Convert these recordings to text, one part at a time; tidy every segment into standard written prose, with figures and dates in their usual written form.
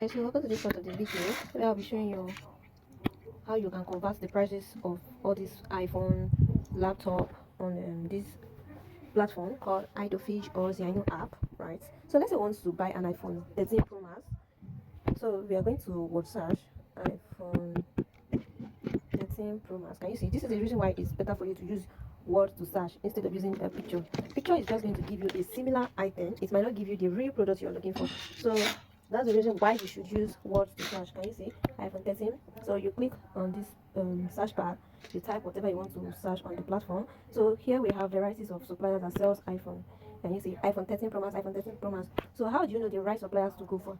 Okay, so welcome to this part of the video where I'll be showing you how you can convert the prices of all this iPhone laptop on this platform called Idlefish or Xianyu app, right? So let's say I want to buy an iPhone 13 Pro Max. So we are going to word search iPhone 13 Pro Max. Can you see? This is the reason why it's better for you to use word to search instead of using a picture. Picture is just going to give you a similar item. It might not give you the real product you're looking for. So that's the reason why you should use word to search. Can you see? iPhone 13. So you click on this search bar, you type whatever you want to search on the platform. So here we have varieties of suppliers that sells iPhone. Can you see? iPhone 13 Pro Max, iPhone 13 Pro Max. So how do you know the right suppliers to go for?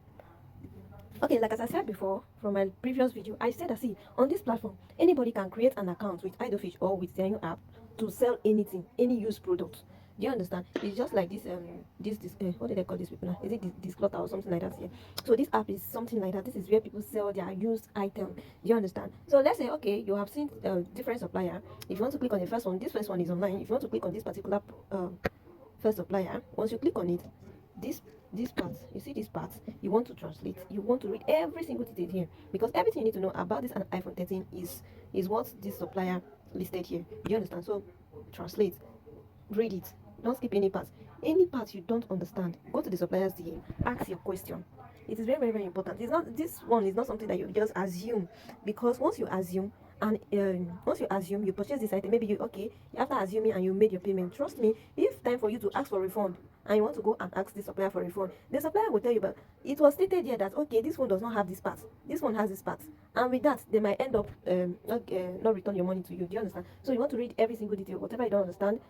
Okay, like as I said before from my previous video, I said that see on this platform anybody can create an account with Idlefish or with Xianyu app to sell anything, any used product. Do you understand? It's just like this what did I call this people now? Is it this clutter or something like that here? So this app is something like that. This is where people sell their used item. Do you understand? So let's say okay, you have seen different supplier. If you want to click on the first one, this first one is online. If you want to click on this particular first supplier, once you click on it, this this part, you see this part, you want to translate, you want to read every single detail here, because everything you need to know about this iPhone 13 is what this supplier listed here. Do you understand? So translate, read it, don't skip any part. Any part you don't understand, go to the supplier's DM, ask your question. It is very, very, very important. It's not, this one is not something that you just assume, because once you assume, and once you assume you purchase this item, maybe you okay, after assuming and you made your payment, trust me, if time for you to ask for refund and you want to go and ask the supplier for refund, the supplier will tell you, but it was stated here that okay, this one does not have this part, this one has this part, and with that they might end up not return your money to you. Do you understand? So you want to read every single detail. Whatever you don't understand,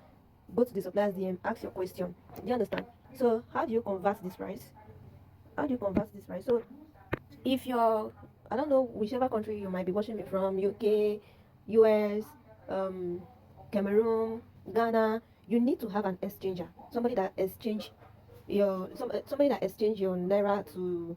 go to the supplier's DM, ask your question. Do you understand? So how do you convert this price? How do you convert this price? So if you're, I don't know whichever country you might be watching me from, UK, US, um, Cameroon, Ghana, you need to have an exchanger, somebody that exchange somebody that exchange your naira to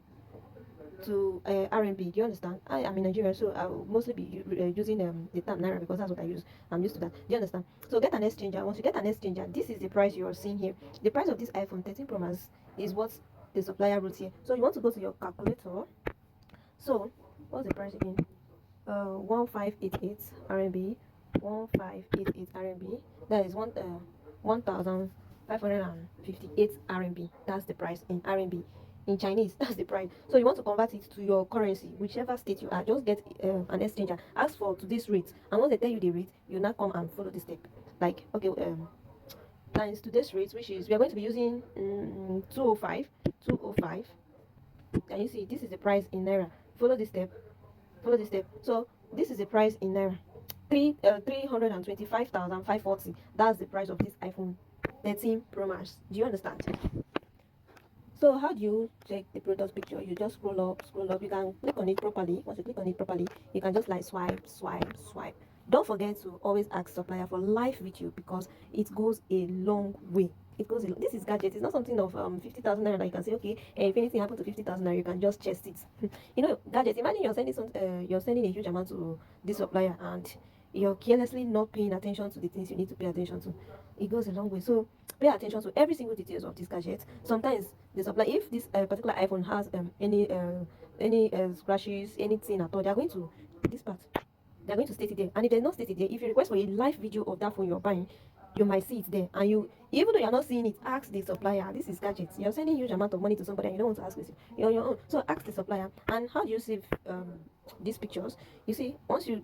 RMB. Do you understand? I am in Nigeria, so I will mostly be using the term naira because that's what I use. I'm used to that. Do you understand? So get an exchanger. Once you get an exchanger, this is the price you are seeing here. The price of this iPhone 13 Pro Max is what the supplier wrote here. So you want to go to your calculator. So what's the price again? 1588 RMB, 1588 RMB. That is 1558 RMB. That's the price in RMB. In Chinese, that's the price. So you want to convert it to your currency, whichever state you are. Just get an exchanger. Ask for today's rate, and once they tell you the rate, you now come and follow the step. Like okay, times today's rate, which is we are going to be using 205, 205. Can you see? This is the price in naira. Follow this step. Follow this step. So this is the price in naira. 325,540. That's the price of this iPhone 13 Pro Max. Do you understand? So how do you check the product picture? You just scroll up, scroll up. You can click on it properly. Once you click on it properly, you can just like swipe, swipe, swipe. Don't forget to always ask supplier for live video because it goes a long way. It goes. This is Gadget. It's not something of 50,000 naira that you can say okay. If anything happened to 50,000 naira, you can just chest it. You know, Gadget. Imagine you're sending a huge amount to this supplier and you're carelessly not paying attention to the things you need to pay attention to. It goes a long way. So pay attention to every single details of this gadget. Sometimes the supply, if this particular iPhone has any scratches, anything at all, they are going to this part. They're going to state it there. And if they're not stated there, if you request for a live video of that phone you're buying, you might see it there. And you, even though you're not seeing it, ask the supplier. This is gadgets. You're sending huge amount of money to somebody and you don't want to ask this. You're on your own. So ask the supplier. And how do you save these pictures? You see, once you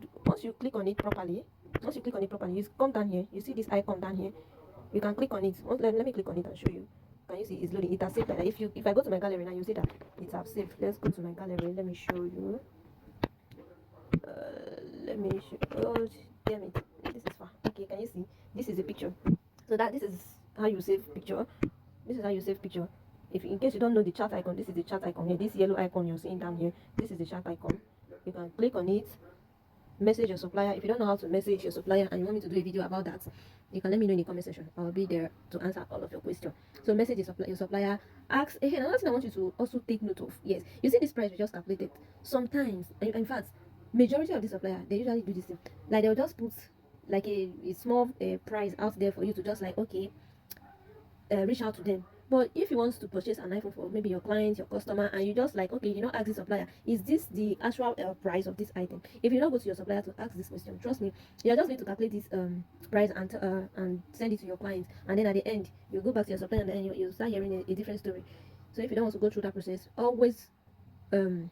click on it properly, you come down here. You see this icon down here. You can click on it. Let me click on it and show you. Can you see it's loading? It has saved like that. If I go to my gallery now, you see that it has saved. Let's go to my gallery. Let me show you. Let me show. Oh, damn it! This is far. Okay, can you see? This is a picture. So this is how you save picture. This is how you save picture. If in case you don't know the chat icon, this is the chat icon here. This yellow icon you're seeing down here. This is the chat icon. You can click on it. Message your supplier. If you don't know how to message your supplier and you want me to do a video about that, you can let me know in the comment section. I'll be there to answer all of your questions. So message your supplier. Ask. Hey, another thing I want you to also take note of. Yes, you see this price we just calculated. Sometimes, in fact, majority of the supplier they usually do this thing. Like they'll just put like a small price out there for you to just like okay, reach out to them. But if you want to purchase an iPhone for maybe your client, your customer, and you just like, okay, you know, ask the supplier, is this the actual price of this item? If you don't go to your supplier to ask this question, trust me, you're just going to calculate this price and send it to your client, and then at the end you go back to your supplier and then you start hearing a different story. So if you don't want to go through that process, always um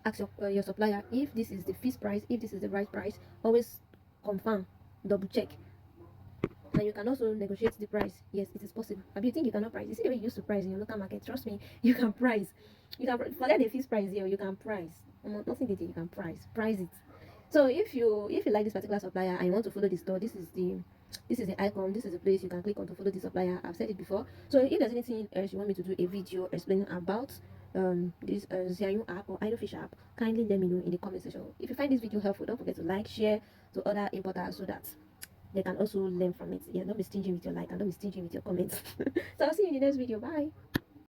ask your supplier if this is the fixed price, if this is the right price. Always confirm, double check. And you can also negotiate the price. Yes, it is possible. But you think you cannot price? You see the way you used to price in your local market. Trust me, you can price. You can forget the fixed price here. You can price. Nothing did you can price it. So if you like this particular supplier and you want to follow the store, this is the icon, this is the place you can click on to follow the supplier. I've said it before. So if there's anything else you want me to do a video explaining about this Xianyu app or Idlefish app, kindly let me know in the comment section. If you find this video helpful, don't forget to like, share to other importers so that they can also learn from it. Yeah, don't be stingy with your like and don't be stingy with your comments. So I'll see you in the next video. Bye.